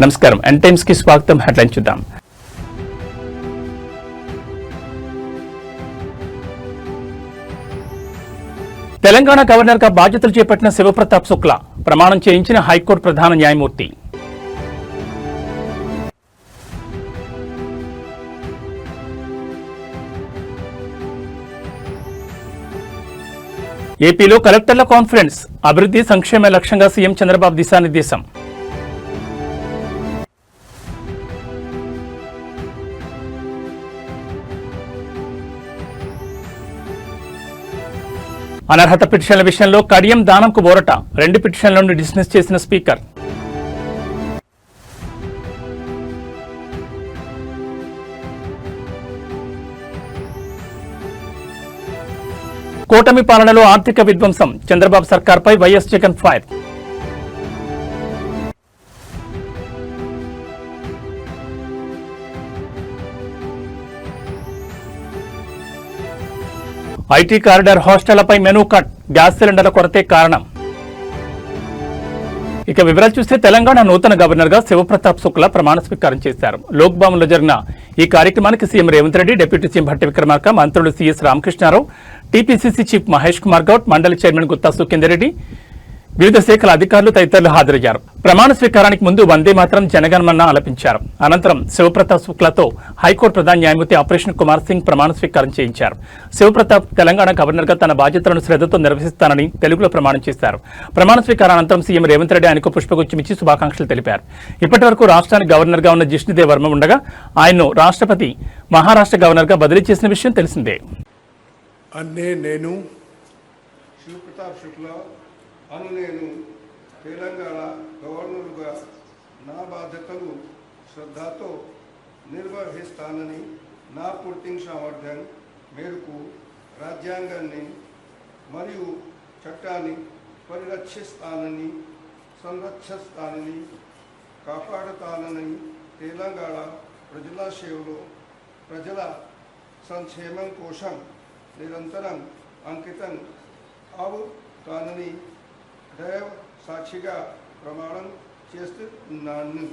నమస్కారం n times కి స్వాగతం. హెడ్లైన్ చూద్దాం. తెలంగాణ గవర్నర్ గా బాధ్యతలు చేపట్టిన శివప్రతాప్ శుక్లా ప్రమాణం చేయించిన హైకోర్టు ప్రధాన న్యాయమూర్తి. ఏపీలో కలెక్టర్ల కాన్ఫరెన్స్, అభివృద్ధి సంక్షేమ లక్ష్యంగా సీఎం చంద్రబాబు దిశానిర్దేశం. అనర్హత పిటిషన్ల విషయంలో కడియం దానంకు బోరట, 2 పిటిషన్లను డిస్మిస్ చేసిన స్పీకర్. కూటమి పాలనలో ఆర్థిక విధ్వంసం, చంద్రబాబు సర్కార్పై YS Jagan fire. IT corridor హాస్టళ్లపై మెనూ కట్, గ్యాస్ సిలిండర్ల కొరతే కారణం. ఇక వివరాలు చూస్తే తెలంగాణ నూతన గవర్నర్ గా శివప్రతాప్ శుక్లా ప్రమాణ స్వీకారం చేశారు. లోక్ భవన్లో జరిగిన ఈ కార్యక్రమానికి CM Revanth Reddy, deputy CM Bhatti Vikramarka, మంత్రులు CS Ramakrishna Rao, TPCC chief Mahesh Kumar Goud, మండలి చైర్మన్ గుత్తా సుఖేందర్ రెడ్డి, వివిధ శాఖల అధికారులు తదితరులు హాజరయ్యారు. ప్రమాణ స్వీకారానికి ముందు వందే మాతరం జనగణమన ఆలపించారు. అనంతరం శివప్రతాప్ శుక్లాతో హైకోర్టు ప్రధాన న్యాయమూర్తి ఆపరేషన్ కుమార్ సింగ్ ప్రమాణ స్వీకారం చేయించారు. శివప్రతాప్ తెలంగాణ గవర్నర్ గా తన బాధ్యతలను శ్రద్ధతో నిర్వహిస్తానని తెలుగులో ప్రమాణం చేశారు. ప్రమాణ స్వీకారం అనంతరం సీఎం రేవంత్ రెడ్డి ఆయనకు పుష్పగుచ్చమిచ్చి శుభాకాంక్షలు తెలిపారు. ఇప్పటి వరకు రాష్ట్రానికి గవర్నర్ గా ఉన్న జిష్ణుదేవ్ వర్మ ఉండగా ఆయన్ను రాష్ట్రపతి మహారాష్ట్ర గవర్నర్ గా బదిలీ చేసిన విషయం తెలిసిందే. నేను తెలంగాణ గవర్నర్గా నా బాధ్యతలు శ్రద్ధతో నిర్వహిస్తానని, నా పూర్తి సామర్థ్యం మేరకు రాజ్యాంగాన్ని మరియు చట్టాన్ని పరిరక్షిస్తానని, సంరక్షిస్తానని, కాపాడుతానని, తెలంగాణ ప్రజల సేవలో ప్రజల సంక్షేమం కోసం నిరంతరం అంకితం అవుతానని దైవ సాక్షిగా ప్రమాణం చేస్తున్నాను.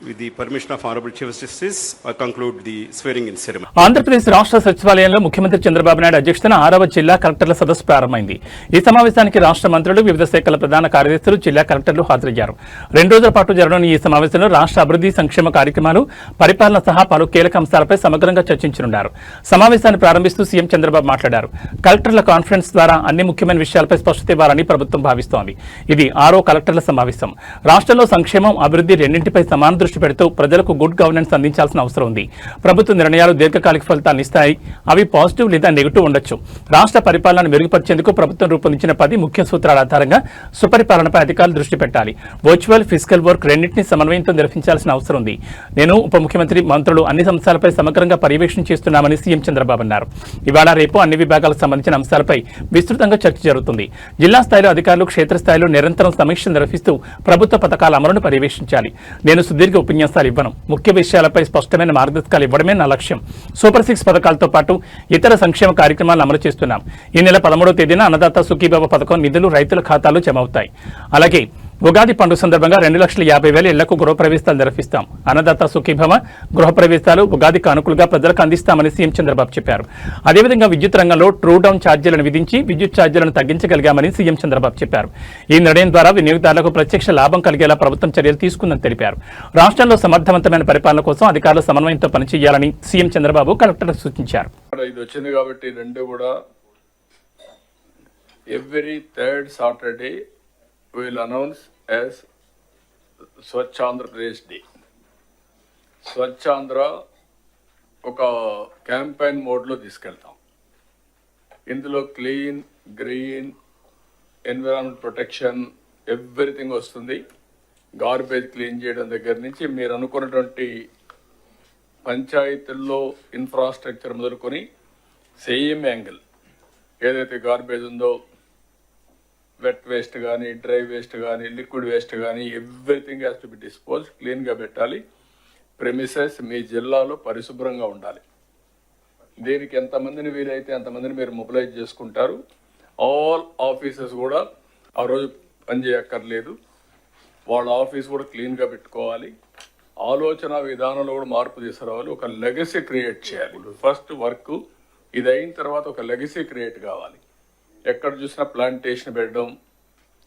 With the permission of Honorable Chief Justice, I conclude the swearing in ceremony. Andhra Pradesh రాష్ట్ర సచివాలయంలో ముఖ్యమంత్రి చంద్రబాబు నాయుడు అధ్యక్షతన 6వ జిల్లా కలెక్టర్ల సదస్సు ప్రారంభమైంది. ఈ సమావేశానికి రాష్ట్ర మంత్రులు, వివిధ శాఖల ప్రధాన కార్యదర్శులు, జిల్లా కలెక్టర్లు హాజరయ్యారు. 2 రోజుల పాటు జరగనున్న ఈ సమావేశంలో రాష్ట్ర అభివృద్ధి సంక్షేమ కార్యక్రమాలు, పరిపాలన సహా పలు కీలక అంశాలపై సమగ్రంగా చర్చించనున్నారు. సమావేశాన్ని ప్రారంభిస్తూ సీఎం చంద్రబాబు మాట్లాడారు. కలెక్టర్ల కాన్ఫరెన్స్ ద్వారా అన్ని ముఖ్యమైన విషయాలపై స్పష్టత ఇవ్వాలని ప్రభుత్వం భావిస్తోంది. ఇది 6వ కలెక్టర్ల సమావేశం. రాష్ట్రంలో సంక్షేమం, అభివృద్ధి రెండింటిపై సమాన దృష్టి పెడుతూ ప్రజలకు గుడ్ గవర్నెన్స్ అందించాల్సిన అవసరం ఉంది. ప్రభుత్వ నిర్ణయాలు దీర్ఘకాలిక ఫలితాలను ఇస్తాయి. అవి పాజిటివ్ లేదా నెగిటివ్ ఉండొచ్చు. రాష్ట్ర పరిపాలనను మెరుగుపరిచేందుకు ప్రభుత్వం రూపొందించిన 10 ముఖ్య సూత్రాల ఆధారంగా సుపరిపాలనపై అధికారులు దృష్టి పెట్టాలి. వర్చువల్, ఫిజికల్ వర్క్ రెండింటినీ సమన్వయంతో నిర్వహించాల్సిన అవసరం ఉంది. నేను, ఉప ముఖ్యమంత్రి, మంత్రులు అన్ని అంశాలపై సమగ్రంగా పర్యవేక్షణ చేస్తున్నామని సీఎం చంద్రబాబు అన్నారు. ఇవాళ రేపు అన్ని విభాగాలకు సంబంధించిన అంశాలపై విస్తృతంగా చర్చ జరుగుతుంది. జిల్లా స్థాయిలో అధికారులు క్షేత్రస్థాయిలో నిరంతరం సమీక్ష నిర్వహిస్తూ ప్రభుత్వ పథకాల అమలును పర్యవేక్షించాలి. నేను సుదీర్ఘ ఉపన్యాసాలు ఇవ్వను. ముఖ్య విషయాలపై స్పష్టమైన మార్గదర్శకాలు ఇవ్వడమే నా లక్ష్యం. సూపర్ 6 పథకాలతో పాటు ఇతర సంక్షేమ కార్యక్రమాలను అమలు చేస్తున్నాం. ఈ నెల 13వ తేదీన అన్నదాత సుఖీభవ పథకం నిధులు రైతుల ఖాతాలో జమ అవుతాయి. అలాగే ఉగాది పండుగ సందర్భంగా 2,50,000 ఇళ్లకు గృహప్రవేశాలు నిర్వహిస్తాం. అన్నదాత సుఖీభవ గృహప్రవేశాలు ఉగాది కానుకలుగా ప్రజలకు అందిస్తామని సీఎం చంద్రబాబు చెప్పారు. అదేవిధంగా విద్యుత్ రంగంలో ట్రూ డౌన్ ఛార్జీలను విధించి విద్యుత్ ఛార్జీలను తగ్గించగలిగామని సీఎం చంద్రబాబు చెప్పారు. ఈ నిర్ణయం ద్వారా వినియోగదారులకు ప్రత్యక్ష లాభం కలిగేలా ప్రభుత్వం చర్యలు తీసుకుందని తెలిపారు. రాష్ట్రంలో సమర్థవంతమైన పరిపాలన కోసం అధికారులు సమన్వయంతో పనిచేయాలని సీఎం చంద్రబాబు కలెక్టర్లకు సూచించారు. ఇది వచ్చింది కాబట్టి రెండు కూడా every 3rd Saturday will announce as Swachh Andhra Pradesh Day. Swachh Andhra ఒక క్యాంపెయిన్ మోడ్లో తీసుకెళ్తాం. ఇందులో clean, green, environment protection everything వస్తుంది. గార్బేజ్ క్లీన్ చేయడం దగ్గర నుంచి మీరు అనుకున్నటువంటి పంచాయతీల్లో ఇన్ఫ్రాస్ట్రక్చర్ మొదలుకొని సేమ్ యాంగిల్ ఏదైతే గార్బేజ్ ఉందో, వెట్ వేస్ట్ కానీ, డ్రై వేస్ట్ కానీ, లిక్విడ్ వేస్ట్ కానీ everything has to be dispose. క్లీన్గా పెట్టాలి. ప్రెమిసెస్ మీ జిల్లాలో పరిశుభ్రంగా ఉండాలి. దీనికి ఎంతమందిని వీలైతే అంతమందిని మీరు మొబిలైజ్ చేసుకుంటారు. ఆల్ ఆఫీసెస్ కూడా ఆ రోజు పనిచేయక్కర్లేదు, వాళ్ళ ఆఫీస్ కూడా క్లీన్గా పెట్టుకోవాలి. ఆలోచన విధానంలో కూడా మార్పు తీసుకురావాలి. ఒక లెగసీ క్రియేట్ చేయాలి. ఫస్ట్ వర్క్ ఇది అయిన తర్వాత ఒక లెగసీ క్రియేట్ కావాలి. ఎక్కడ చూసినా ప్లాంటేషన్ పెట్టడం,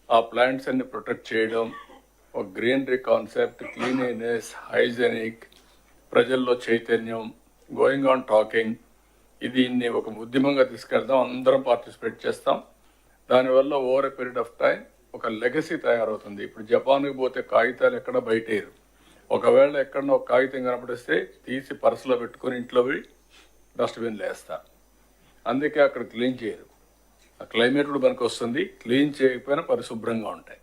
ఆ ప్లాంట్స్ అన్ని ప్రొటెక్ట్ చేయడం, ఒక గ్రీనరీ కాన్సెప్ట్, క్లీనినెస్, హైజెనిక్, ప్రజల్లో చైతన్యం, గోయింగ్ ఆన్ టాకింగ్, దీన్ని ఒక ఉద్యమంగా తీసుకెళ్దాం. అందరం పార్టిసిపేట్ చేస్తాం. దానివల్ల over a period of time ఒక లెగసీ తయారవుతుంది. ఇప్పుడు జపాన్కి పోతే కాగితాలు ఎక్కడ బయటేరు. ఒకవేళ ఎక్కడన్నా ఒక కాగితం కనపడిస్తే తీసి పర్సులో పెట్టుకొని ఇంట్లో పోయి డస్ట్బిన్లో వేస్తారు. అందుకే అక్కడ క్లీన్ చేయరు. ఆ క్లైమేట్ కూడా మనకు వస్తుంది. క్లీన్ చేయకపోయినా పరిశుభ్రంగా ఉంటాయి.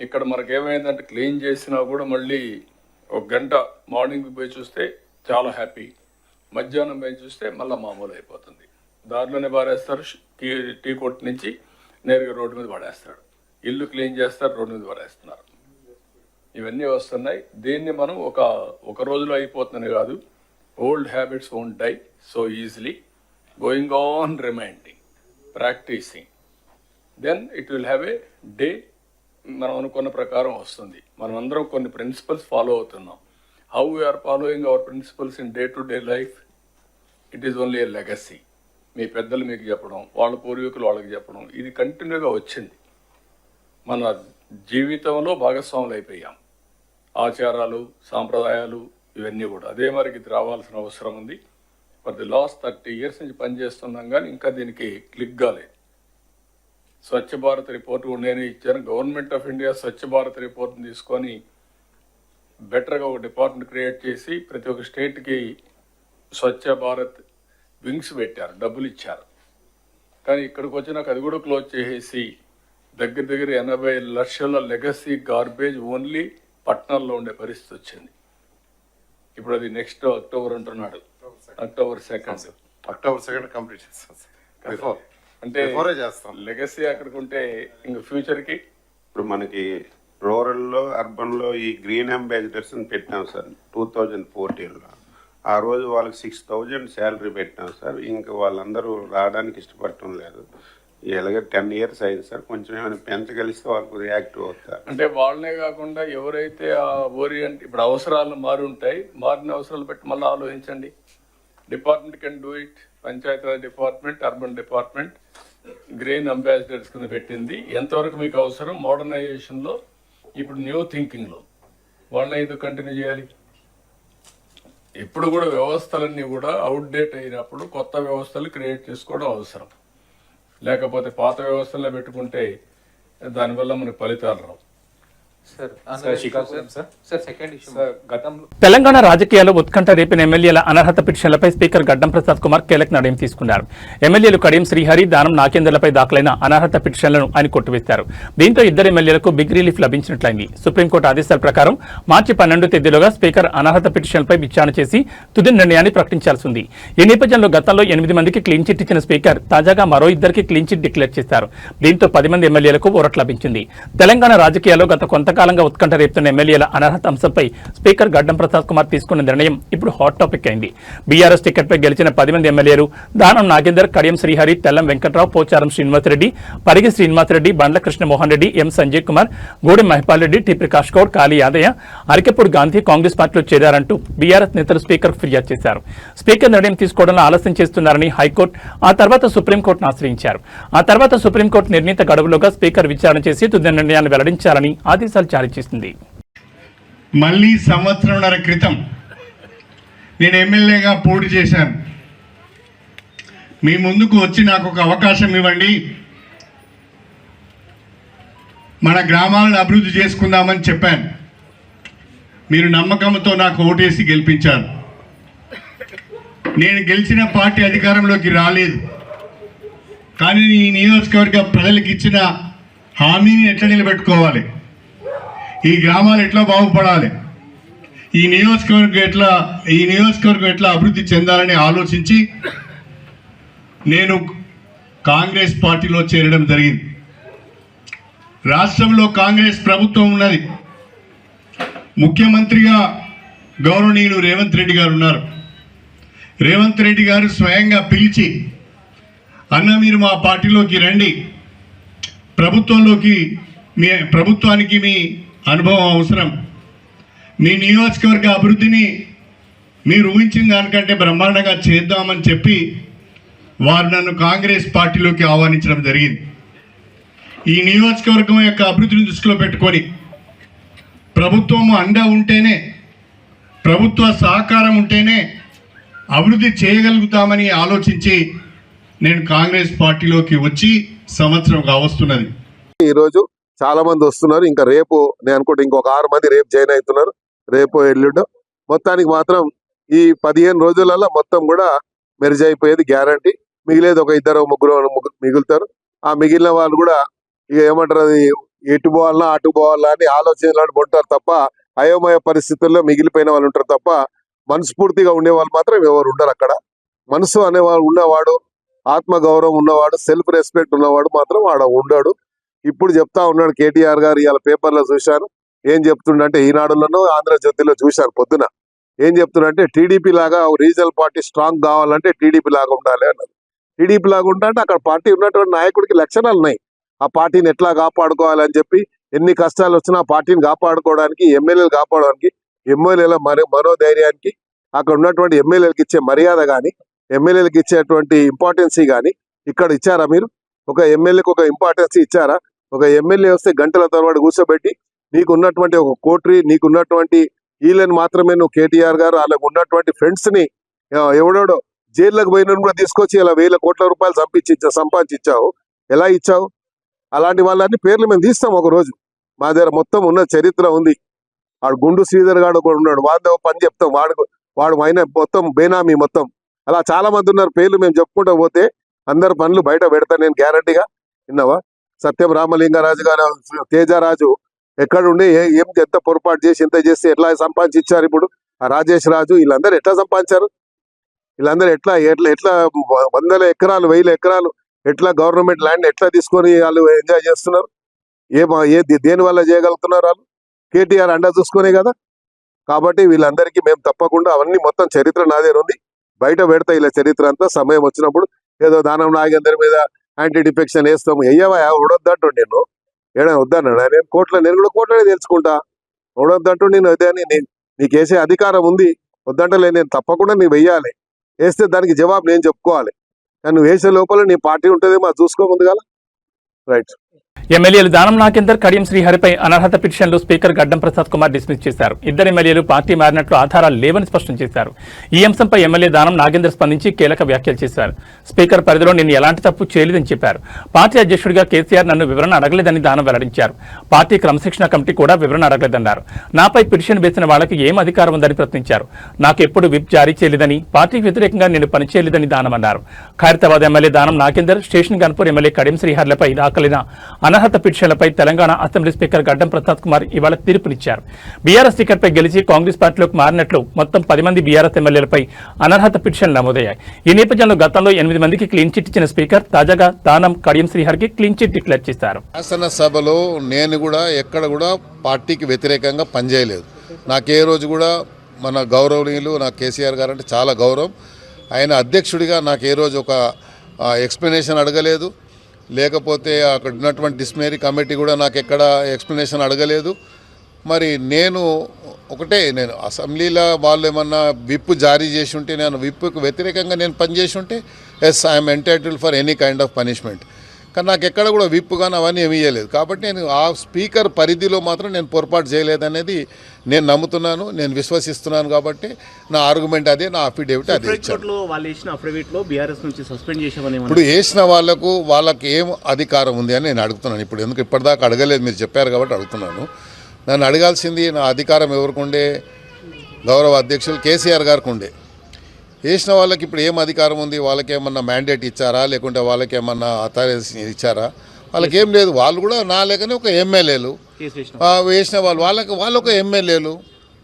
ఇక్కడ మనకేమైందంటే క్లీన్ చేసినా కూడా మళ్ళీ ఒక గంట మార్నింగ్ పోయి చూస్తే చాలా హ్యాపీ, మధ్యాహ్నం పోయి చూస్తే మళ్ళీ మామూలు అయిపోతుంది. దారిలోనే పారేస్తారు. టీ కొట్టు నుంచి నేరుగా రోడ్డు మీద పడేస్తాడు. ఇల్లు క్లీన్ చేస్తారు, రోడ్డు మీద పడేస్తున్నారు. ఇవన్నీ వస్తున్నాయి. దీన్ని మనం ఒక రోజులో అయిపోతుందని కాదు. Old habits won't die so easily. Going on reminding, practicing, then it will have a day. మనం అనుకున్న ప్రకారం వస్తుంది. మనం అందరం కొన్ని ప్రిన్సిపల్స్ ఫాలో అవుతున్నాం. How we are following our principles in day to day life, it is only a legacy. మీ పెద్దలు మీకు చెప్పడం, వాళ్ళ పూర్వీకులు వాళ్ళకి చెప్పడం, ఇది కంటిన్యూగా వచ్చింది. మన జీవితంలో భాగస్వాములు అయిపోయాం. ఆచారాలు, సాంప్రదాయాలు ఇవన్నీ కూడా అదే మరికి ఇది రావాల్సిన అవసరం ఉంది. ఫర్ ది లాస్ట్ 30 years నుంచి పనిచేస్తున్నాం, కానీ ఇంకా దీనికి క్లిక్ కాలేదు. స్వచ్ఛ భారత్ రిపోర్ట్ కూడా నేను ఇచ్చాను. Government of India Swachh Bharat రిపోర్ట్ని తీసుకొని బెటర్గా ఒక డిపార్ట్మెంట్ క్రియేట్ చేసి ప్రతి ఒక్క స్టేట్కి స్వచ్ఛ భారత్ వింగ్స్ పెట్టారు, డబ్బులు ఇచ్చారు. కానీ ఇక్కడికి వచ్చినాక అది కూడా క్లోజ్ చేసేసి దగ్గర 80 లక్షల లెగసీ గార్బేజ్ ఓన్లీ పట్టణాల్లో ఉండే పరిస్థితి వచ్చింది. ఇప్పుడు అది నెక్స్ట్ అక్టోబర్ అంటున్నాడు. అక్టోబర్ 2 కంప్లీట్ చేస్తాం. అంటే లెగసీ అక్కడికి ఉంటే ఇంక ఫ్యూచర్కి ఇప్పుడు మనకి రూరల్లో, అర్బన్లో ఈ గ్రీన్ అంబాసిడర్స్ అని పెట్టాం సార్ 2014లో. ఆ రోజు వాళ్ళకి 6,000 శాలరీ పెట్టాం సార్. ఇంకా వాళ్ళందరూ రావడానికి ఇష్టపడటం లేదు. ఇలాగే 10 years అయింది సార్. కొంచెం ఏమైనా పెంచగలిస్తే వాళ్ళకు యాక్టివ్ అవుతారు. అంటే వాళ్ళనే కాకుండా ఎవరైతే ఆ ఓరియంట్ ఇప్పుడు అవసరాలు మారుంటాయి, మారిన అవసరాలు బట్టి మళ్ళీ ఆలోచించండి. Department can do it. Panchayati Raj department, urban department green ambassadors కింద పెట్టింది. ఎంతవరకు మీకు అవసరం మోడర్నైజేషన్లో, ఇప్పుడు న్యూ థింకింగ్లో వాళ్ళని ఎందుకు కంటిన్యూ చేయాలి? ఇప్పుడు కూడా వ్యవస్థలన్నీ కూడా అవుట్డేట్ అయినప్పుడు కొత్త వ్యవస్థలు క్రియేట్ చేసుకోవడం అవసరం. లేకపోతే పాత వ్యవస్థల్లో పెట్టుకుంటే దానివల్ల మనకు ఫలితాలు రావు. తెలంగాణ రాజకీయాల్లో ఉత్కంఠ రేపిన ఎమ్మెల్యేల అనర్హత పిటిషన్లపై స్పీకర్ గడ్డం ప్రసాద్ కుమార్ కీలక నిర్ణయం తీసుకున్నారు. ఎమ్మెల్యేలు కడియం శ్రీహరి, దానం నాగేందర్లపై దాఖలైన అనర్హత పిటిషన్లను ఆయన కొట్టివేశారు. దీంతో ఇద్దరు ఎమ్మెల్యేలకు బిగ్ రిలీఫ్ లభించినట్లయింది. సుప్రీంకోర్టు ఆదేశాల ప్రకారం మార్చి 12 తేదీలోగా స్పీకర్ అనర్హత పిటిషన్లపై విచారణ చేసి తుది నిర్ణయాన్ని ప్రకటించాల్సి ఉంది. ఈ నేపథ్యంలో గతంలో 8 మందికి క్లీన్ చిట్ ఇచ్చిన స్పీకర్ తాజాగా మరో 2 క్లీన్ చిట్ డిక్లేర్ చేశారు. దీంతో 10 మంది ఎమ్మెల్యేలకు ఊరట లభించింది. తెలంగాణ రాజకీయాల్లో గత కొంతకాలంగా ఉత్కంఠ రేపుతున్న ఎమ్మెల్యేల అనర్హత అంశంపై స్పీకర్ గడ్డం ప్రసాద్ కుమార్ తీసుకున్న నిర్ణయం ఇప్పుడు హాట్ టాపిక్ అయింది. బీఆర్ఎస్ టికెట్పై గెలిచిన 10 మంది ఎమ్మెల్యేలు దానం నాగేందర్, కడియం శ్రీహరి, తెల్లం వెంకట్రావు, పోచారం శ్రీనివాసరెడ్డి, పరిగి శ్రీనివాసరెడ్డి, బండ్ల కృష్ణమోహన్ రెడ్డి, ఎం సంజయ్ కుమార్, గూడెం మహిపాల్ రెడ్డి, టి ప్రకాష్ గౌడ్, కాళీ యాదయ్య, అరికెపూడి గాంధీ కాంగ్రెస్ పార్టీలో చేరారంటూ బీఆర్ఎస్ నేతలు స్పీకర్ ఫిర్యాదు చేశారు. స్పీకర్ నిర్ణయం తీసుకోవడంలో ఆలస్యం చేస్తున్నారని హైకోర్టు, ఆ తర్వాత సుప్రీంకోర్టును ఆశ్రయించారు. ఆ తర్వాత సుప్రీంకోర్టు నిర్ణీత గడువులోగా స్పీకర్ విచారణ చేసి తుది నిర్ణయాన్ని వెల్లడించాలని ఆదేశాలు జారీ చేసింది. మళ్ళీ 1.5 సంవత్సరం క్రితం నేను ఎమ్మెల్యేగా పోటీ చేశాను. మీ ముందుకు వచ్చి నాకు ఒక అవకాశం ఇవ్వండి, మన గ్రామాలను అభివృద్ధి చేసుకుందామని చెప్పాను. మీరు నమ్మకంతో నాకు ఓటేసి గెలిపించారు. నేను గెలిచిన పార్టీ అధికారంలోకి రాలేదు, కానీ ఈ నియోజకవర్గ ప్రజలకు ఇచ్చిన హామీని ఎట్లా నిలబెట్టుకోవాలి, ఈ గ్రామాలు ఎట్లా బాగుపడాలి, ఈ నియోజకవర్గం ఎట్లా అభివృద్ధి చెందాలని ఆలోచించి నేను కాంగ్రెస్ పార్టీలో చేరడం జరిగింది. రాష్ట్రంలో కాంగ్రెస్ ప్రభుత్వం ఉన్నది. ముఖ్యమంత్రిగా గౌరవనీయులు రేవంత్ రెడ్డి గారు ఉన్నారు. రేవంత్ రెడ్డి గారు స్వయంగా పిలిచి, అన్న మీరు మా పార్టీలోకి రండి, ప్రభుత్వానికి మీ అనుభవం అవసరం, మీ నియోజకవర్గ అభివృద్ధిని మీరు ఊహించిన దానికంటే బ్రహ్మాండంగా చేద్దామని చెప్పి వారు నన్ను కాంగ్రెస్ పార్టీలోకి ఆహ్వానించడం జరిగింది. ఈ నియోజకవర్గం యొక్క అభివృద్ధిని దృష్టిలో పెట్టుకొని ప్రభుత్వం అండ ఉంటేనే, ప్రభుత్వ సహకారం ఉంటేనే అభివృద్ధి చేయగలుగుతామని ఆలోచించి నేను కాంగ్రెస్ పార్టీలోకి వచ్చి సంవత్సరం కావస్తున్నది. ఈరోజు చాలా మంది వస్తున్నారు. ఇంకా రేపు నేను అనుకుంటే ఇంకొక 6 మంది రేపు జాయిన్ అవుతున్నారు, రేపు ఎల్లుండో. మొత్తానికి మాత్రం ఈ 15 రోజులలో మొత్తం కూడా మెర్జ్ అయిపోయేది గ్యారంటీ. మిగిలేదు ఒక 2-3 మిగులుతారు. ఆ మిగిలిన వాళ్ళు కూడా ఇక ఏమంటారు, అది ఎటు పోవాలన్నా అటు పోవాలా అని ఆలోచనలు ఉంటారు తప్ప, అయోమయ పరిస్థితుల్లో మిగిలిపోయిన వాళ్ళు ఉంటారు తప్ప, మనస్ఫూర్తిగా ఉండేవాళ్ళు మాత్రం ఎవరు ఉండరు అక్కడ. మనసు అనేవాడు ఉన్నవాడు, ఆత్మగౌరవం ఉన్నవాడు, సెల్ఫ్ రెస్పెక్ట్ ఉన్నవాడు మాత్రం ఆడ ఉండడు. ఇప్పుడు చెప్తా ఉన్నాడు కేటీఆర్ గారు, ఇవాళ పేపర్లో చూశాను. ఏం చెప్తుండంటే, ఈనాడులోనూ ఆంధ్రజ్యోతిలో చూశాను పొద్దున. ఏం చెప్తున్నంటే, టీడీపీ లాగా రీజనల్ పార్టీ స్ట్రాంగ్ కావాలంటే టీడీపీ లాగా ఉండాలి అన్నారు. టీడీపీ లాగా ఉండాలంటే అక్కడ పార్టీ ఉన్నటువంటి నాయకుడికి లక్షణాలు ఉన్నాయి. ఆ పార్టీని ఎట్లా కాపాడుకోవాలని చెప్పి, ఎన్ని కష్టాలు వచ్చినా ఆ పార్టీని కాపాడుకోవడానికి, ఎమ్మెల్యేలు కాపాడడానికి, ఎమ్మెల్యేల మనోధైర్యానికి, అక్కడ ఉన్నటువంటి ఎమ్మెల్యేలకు ఇచ్చే మర్యాద కానీ, ఎమ్మెల్యేలకు ఇచ్చేటువంటి ఇంపార్టెన్సీ కానీ ఇక్కడ ఇచ్చారా మీరు? ఒక ఎమ్మెల్యేకి ఒక ఇంపార్టెన్సీ ఇచ్చారా? ఒక ఎమ్మెల్యే వస్తే గంటల తరబడి కూర్చోబెట్టి, నీకున్నటువంటి ఒక కోట్రీ, నీకున్నటువంటి వీళ్ళని మాత్రమే నువ్వు కేటీఆర్ గారు వాళ్ళకు ఉన్నటువంటి ఫ్రెండ్స్ ని ఎవడోడో జైల్లోకి పోయిన కూడా తీసుకొచ్చి ఇలా 1000 కోట్ల రూపాయలు సంపాదించావు. ఎలా ఇచ్చావు? అలాంటి వాళ్ళని పేర్లు మేము తీస్తాం ఒక రోజు. మా దగ్గర మొత్తం ఉన్న చరిత్ర ఉంది. వాడు గుండు శ్రీధర్ గారు ఒకడు ఉన్నాడు, వాడు పని చెప్తాం. వాడు అయిన మొత్తం బేనామీ మొత్తం. అలా చాలా మంది ఉన్నారు, పేర్లు మేము చెప్పుకుంటూ పోతే అందరు పనులు బయట పెడతాను నేను గ్యారంటీగా. విన్నావా? సత్యం రామలింగరాజు గారు, తేజరాజు ఎక్కడుండి ఎంత పొరపాటు చేసి ఎంత చేసి ఎట్లా సంపాదించారు? ఇప్పుడు ఆ రాజేష్ రాజు వీళ్ళందరూ ఎట్లా సంపాదించారు? వీళ్ళందరూ ఎట్లా ఎట్లా ఎట్లా 100 ఎకరాలు 1000 ఎకరాలు ఎట్లా గవర్నమెంట్ ల్యాండ్ ఎట్లా తీసుకొని వాళ్ళు ఎంజాయ్ చేస్తున్నారు? దేని వల్ల చేయగలుగుతున్నారు? వాళ్ళు కేటీఆర్ అండా చూసుకునే కదా. కాబట్టి వీళ్ళందరికీ మేము తప్పకుండా అవన్నీ మొత్తం చరిత్ర నా దగ్గర ఉంది, బయట పెడతా. ఇలా చరిత్ర అంతా సమయం వచ్చినప్పుడు ఏదో దానం నాగేందర్ మీద యాంటీ డిఫెక్షన్ వేస్తాము, వెయ్యవా ఉడొద్దంటు నేను ఏడా వద్దన్నాడు. నేను కూడా కోట్లనే తెలుసుకుంటా. ఉడొద్దంటూ నేను అదే అని నీకు వేసే అధికారం ఉంది, వద్దంటలే. నేను తప్పకుండా నీ వెయ్యాలి, వేస్తే దానికి జవాబు నేను చెప్పుకోవాలి. కానీ నువ్వు వేసే లోపల నీ పార్టీ ఉంటుందేమో అది చూసుకోముందు కదా. రైట్. ఎమ్మెల్యేలు దానం నాగేందర్, కడియం శ్రీహరిపై అనర్హత పిటిషన్లు స్పీకర్ గడ్డం ప్రసాద్ కుమార్ డిస్మిస్ చేశారు. ఇద్దరు ఎమ్మెల్యేలు పార్టీ మారినట్లు ఆధారాలు లేవని స్పష్టం చేశారు. ఈ అంశంపై ఎమ్మెల్యే దానం నాగేందర్ స్పందించి కీలక వ్యాఖ్యలు చేశారు. స్పీకర్ పరిధిలో నేను ఎలాంటి తప్పు చేయలేదని చెప్పారు. పార్టీ అధ్యక్షుడిగా కేసీఆర్ నన్ను వివరణ అడగలేదని దానం వెల్లడించారు. పార్టీ క్రమశిక్షణ కమిటీ కూడా వివరణ అడగలేదన్నారు. నాపై పిటిషన్ వేసిన వాళ్ళకి ఏం అధికారం ఉందని ప్రశ్నించారు. నాకు ఎప్పుడు విప్ జారీ చేయలేదని, పార్టీకి వ్యతిరేకంగా నేను పనిచేయలేదని దానం అన్నారు. Khairatabad MLA Danam Nagender, station Ghanpur MLA Kadiyam శ్రీహరిలపై దాఖలైన అనర్హత పిటిషన్లపై తెలంగాణ అసెంబ్లీ స్పీకర్ గడ్డం ప్రసాద్ కుమార్ ఇవాళ తీర్పునిచ్చారు. బీఆర్ఎస్ టికెట్పై గెలిచి కాంగ్రెస్ పార్టీలోకి మారినట్లు మొత్తం 10 మంది బీఆర్ఎస్ ఎమ్మెల్యేలపై అనర్హత పిటిషన్లు నమోదయ్యాయి. ఈ నేపథ్యంలో గతంలో 8 మందికి క్లీన్ చిట్ ఇచ్చిన స్పీకర్ తాజాగా దానం, కడియం శ్రీహరికి క్లీన్ చిట్ డిక్లేర్ చేశారు. శాసనసభలో నేను కూడా ఎక్కడ కూడా పార్టీకి వ్యతిరేకంగా పనిచేయలేదు. నాకే రోజు కూడా మన గౌరవనీయులు నాకు కేసీఆర్ గారు అంటే చాలా గౌరవం. ఆయన అధ్యక్షుడిగా నాకు ఏ రోజు ఒక ఎక్స్ప్లెనేషన్ అడగలేదు, లేకపోతే అక్కడ ఉన్నటువంటి డిస్మినరీ కమిటీ కూడా నాకు ఎక్కడ ఎక్స్ప్లెనేషన్ అడగలేదు. మరి నేను అసెంబ్లీలో వాళ్ళు ఏమన్నా విప్ జారీ చేసి ఉంటే, నేను విప్కు వ్యతిరేకంగా నేను పనిచేసి ఉంటే yes I'm entitled for any kind of punishment. కానీ నాకు ఎక్కడ కూడా విప్ కానీ అవన్నీ ఏమీ ఇవ్వలేదు. కాబట్టి నేను ఆ స్పీకర్ పరిధిలో మాత్రం నేను పొరపాటు చేయలేదనేది నేను నమ్ముతున్నాను, నేను విశ్వసిస్తున్నాను. కాబట్టి నా ఆర్గ్యుమెంట్ అదే, నా అఫిడేవిట్ అదే ఇచ్చాను. ఇప్పుడు వేసిన వాళ్ళకి ఏం అధికారం ఉంది అని నేను అడుగుతున్నాను. ఇప్పుడు ఎందుకు ఇప్పటిదాకా అడగలేదు, మీరు చెప్పారు కాబట్టి అడుగుతున్నాను. నన్ను అడగాల్సింది నా అధికారం ఎవరికి ఉండే? గౌరవ అధ్యక్షులు కేసీఆర్ గారికి ఉండే. వేసిన వాళ్ళకి ఇప్పుడు ఏం అధికారం ఉంది? వాళ్ళకి ఏమన్నా మ్యాండేట్ ఇచ్చారా, లేకుంటే వాళ్ళకి ఏమన్నా అథారిటీ ఇచ్చారా? వాళ్ళకి ఏం లేదు. వాళ్ళు కూడా నా లేకనే ఒక ఎమ్మెల్యేలు వేసిన వాళ్ళు ఒక ఎమ్మెల్యేలు